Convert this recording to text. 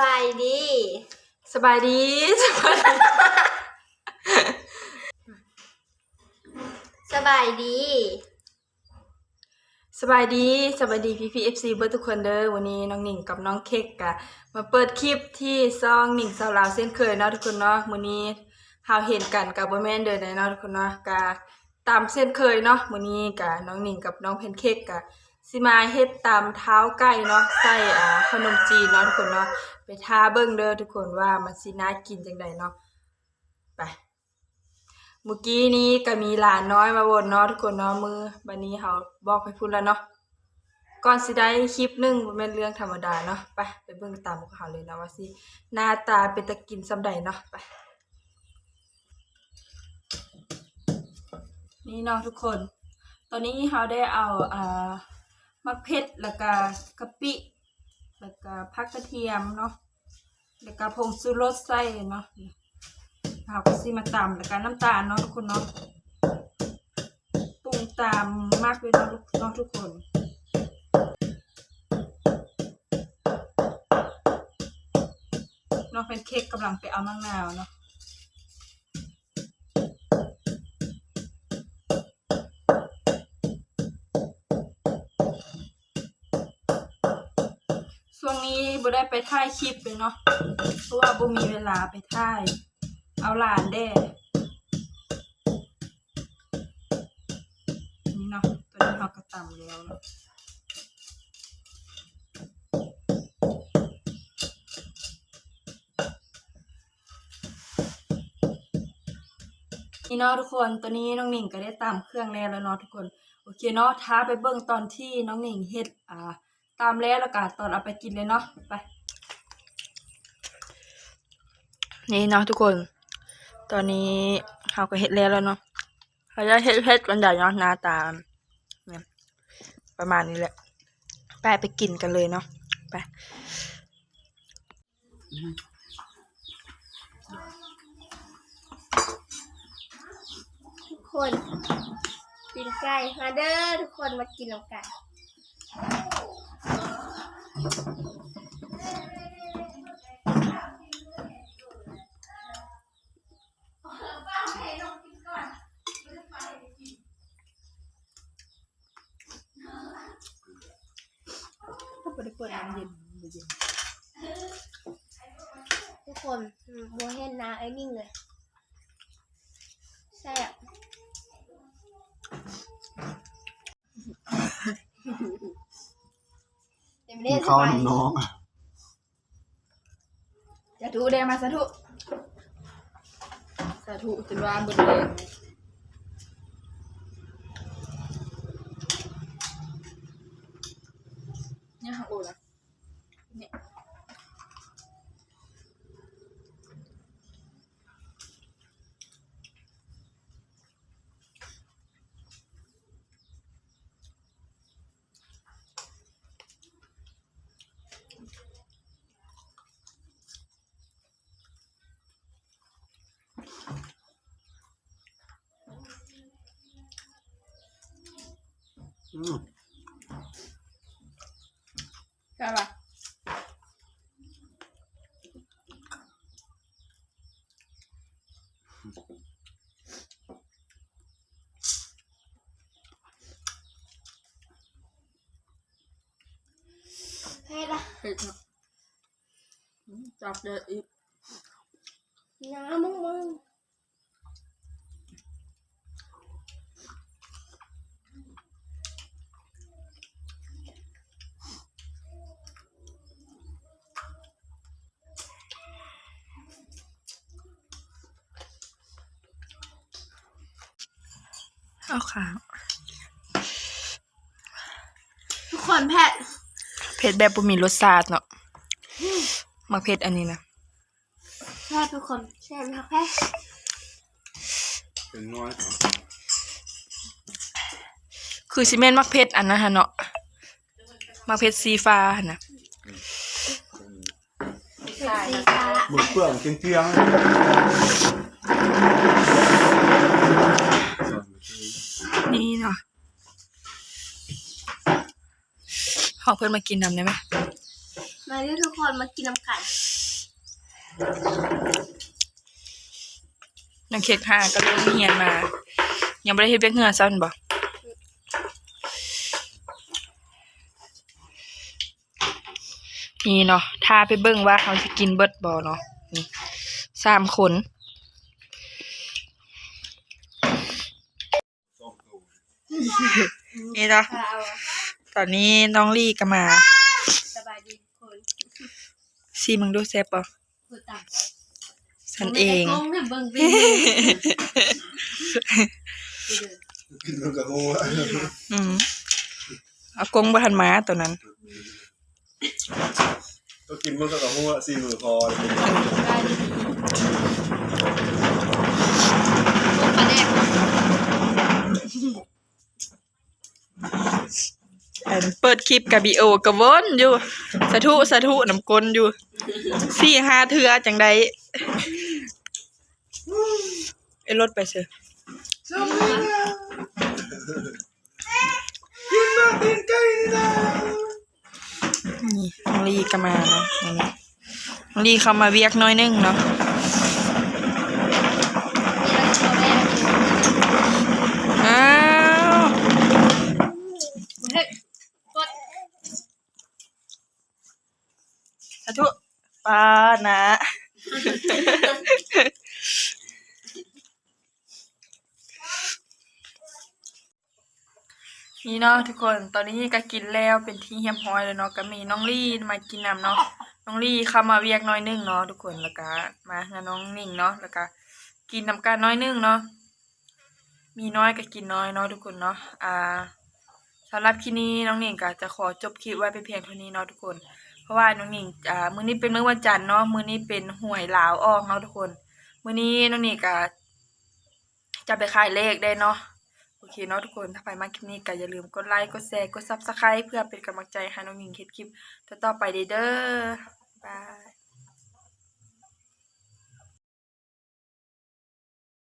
บายดีสบายดีสบายดีสบายดีสบายดีพี่ๆ FC เบิร์ทุกคนเด้อวันนี้น้องหนิงกับน้องเค้กกะมาเปิดคลิปที่ซองหนิงสาวลาวเส้นเคยเนาะทุกคนเนาะมื้อนี้เฮาเห็นกันกับบ่แม่นเด้อเนาะทุกคนเนาะกะตามเส้นเคยเนาะมื้อนี้กะน้องหนิงกับน้องแพนเค้กกะสิมาเฮ็ดตามเท้าไก่เนาะใส่ขนมจีนเนาะทุกคนเนาะไปทาเบิ่งเด้อทุกคนว่ามันสิน่ากินจังไดเนาะไปเมื่อกี้นี้ก็มีหลานน้อยมาบ่นเนาะทุกคนเนาะบัดนี้เฮาบอกไปพูดแล้วเนาะก่อนสิได้คลิปนึงบ่แม่นเรื่องธรรมดาเนาะไปเบิ่งตามเขาเลยนะว่าสิหน้าตาเป็นตะกินส่ำใดเนาะไปนี่เนาะทุกคนตอนนี้เฮาได้เอามะเผ็ดแล้วก็กะปิแล้วก็ผักกระเทียมเนาะแล้วก็ผงชูรสใส่เนาะเฮาก็สิมาตำแล้วก็น้ำตาลเนาะทุกคนเนาะปรุงตามมากเลยเนาะทุกคนน้องเป็นเค้กกำลังไปเอามะนาวเนาะช่วงนี้บ่ได้ไปถ่ายคลิปเลยเนาะเพราะว่าบ่มีเวลาไปถ่ายเอาหลานแด่นี่เนาะตอนนี้เราก็ตำแล้วเนาะนี่เนาะทุกคนตอนนี้น้องหนิงก็ได้ตำเครื่องแล้วเนาะทุกคนโอเคเนาะท้าไปเบิ่งตอนที่น้องหนิงเฮ็ดตามแล้วก็ตอนเอาไปกินเลยเนาะไปนี่เนาะทุกคนตอนนี้เขาก็เฮ็ดแล้วเนาะเขาจะเฮ็ดวันใหญ่เนาะหน้าตาเนี่ยประมาณนี้แหละไปกินกันเลยเนาะไปทุกคนกินไก่มาเด้อทุกคนมากินน้ำกันเปิดน้ำเย็นทุกคนบัวเห็นนะไอ้นิ่งเลยใช่อ่ะเข้าน้องสาธุเดมาสาธุจนว่าเบิดเลยเนี่ยค่ะโอ้ละเนี่ยใช่ปะให้ละ เผ็ดเนาะจับเด็ดอีกน้ำมึงเอาขาทุกคนแพทเผ็ดแบบบ่มีรสชาติเนาะมักเผ็ดอันนี้นะแพททุกคนใช่ไหมครับแพทเป็นน้อยคือซีเมนต์มักเผ็ดอันนั้นฮะเนาะมักเผ็ดสีฟ้าหั่นน่ะหมดเปลือกเกลี้ยงนี่เนาะขอเพื่อนมากินน้ำได้ไหมมา มาเด้อทุกคนมากินน้ำกัน น้องเค้กหาก็เริ่มเฮียนมา ยังบ่ได้เฮ็ดเวียกเหงื่อซ้ำบ่นี่เนาะถ้าไปเบิ่งว่าเขาสิกินเบิดบ่เนาะนี่3 คนนี่เนาะตอนนี้น้องลี่ก็มา สบายดีทุกคน ซีมึงดูแซ่บบ่ พูดตาม ฉันเอง กงเนี่ยเบิ่งไป กินกับงู เอากงบ่ทันมาตัวนั้น ก็กินมันกับงูสี่มือพอเลย ได้ดีปลาแดก อันเปิดคลิปกับบีโอก็วนอยู่สะทุน้ำกลอยู่ 4-5 เทื่อจังได๋ไอ้รถไปเถอะ กินไก่นี่นะ นี่น้องลีก็มาเนาะนี่น้องลีเข้ามาเวียกน้อยนึงเนาะอ้าว เฮ้ยกด สาธุปานะ นี่เนาะทุกคนตอนนี้ก็กินแล้วเป็นที่เรียบร้อยแล้วเนาะก็มีน้องลี่มากินน้ำเนาะน้องลี่เข้ามาเวียกน้อยนึงเนาะทุกคนแล้วก็มาหาน้องนิ่งเนาะแล้วก็กินน้ำกันน้อยนึงเนาะมีน้อยก็กินน้อยเนาะทุกคนเนาะสำหรับคลิปนี้น้องนิ่งก็จะขอจบคลิปไว้เพียงเท่านี้เนาะทุกคนเพราะว่าน้องนิ่งมื้อนี้เป็นมื้อวันจันทร์เนาะมื้อนี้เป็นหวยลาวออกเนาะทุกคนมื้อนี้น้องนิ่งก็จะไปขายเลขได้เนาะโอเคเนาะทุกคนถ้าใครมาคลิปนี้ก็อย่าลืมกดไลค์กดแชร์กด Subscribe เพื่อเป็นกำลังใจให้น้องนิ่งเฮ็ดคลิปต่อๆไปเด้อ